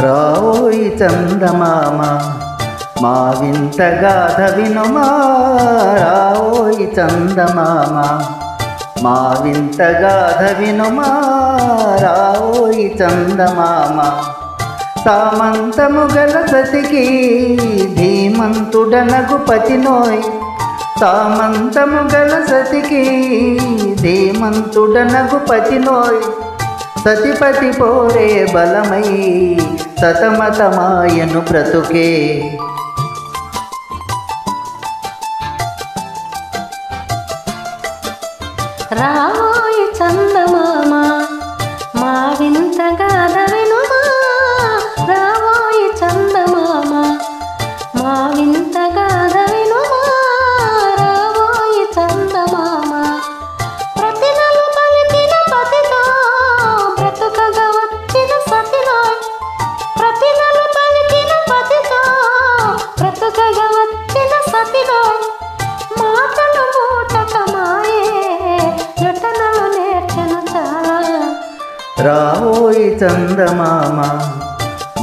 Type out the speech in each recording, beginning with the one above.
రావోయి చందమామ మా వింత గాథ వినుమా, రావోయి చందమామ మా వింత గాథ వినుమా, రావోయి చందమామ. సామంతము గల సతికి ధీమంతుడనగు పతినోయ్, సామంతము గల సతికి ధీమంతుడనగు పతినోయ్. సతిపతి పోరే బలమై సతమతమాయను బ్రతుకే. రావోయి చందమామ మా వింత గాథ వినుమా, రావోయి చందమామ మా వింత గాథ వినుమా, రావోయి చందమామ. ప్రతినలు పలికిన పతితో బ్రతుకగా వచ్చిన సతినోయ్, ప్రతినలు పలికిన పతితో బ్రతుకగా వచ్చిన సతినోయ్. మాటలు మూటకమాయే నటనలు నేర్చెను చాలా. రావోయి చందమామ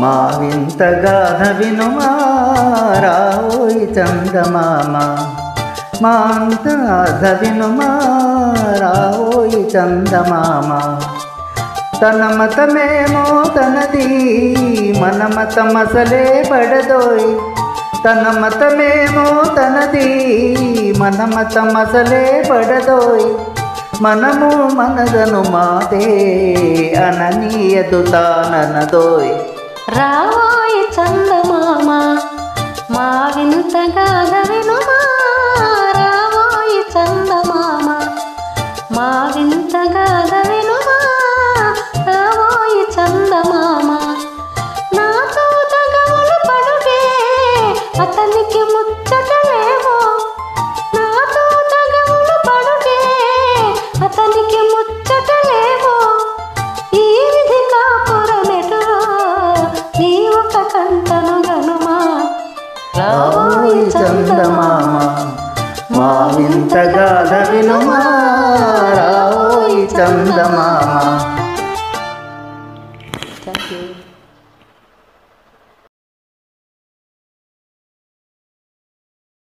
మా వింత గాథ వినుమా, రావోయి చందమామ మా వింత గాథ వినుమా, రావోయి చందమామ. తన మతమేమో తనది, మన మతమసలే పడదోయ్. తన మతమేమో తనది, మన మతమసలే పడదోయ్. మనము మనదను మాదే అననీయదు తాననదోయ్. రావోయి చందమామ మా వింత గాథ వినుమా, రావోయి చందమామ మా వింత గాథ వినుమా, రావోయి చందమామ. నాతో తగవులు పడుగే అతనికి ముచ్చటలేమో, నాతో తగవులు పడుగే అతనికి ముచ్చటలేమో. ఈ విధి కాపురమెటులో నీ ఒక కంటను గనుమా. రావోయి చందమామ మా వింత గాథ వినుమా, రావోయి చందమామ.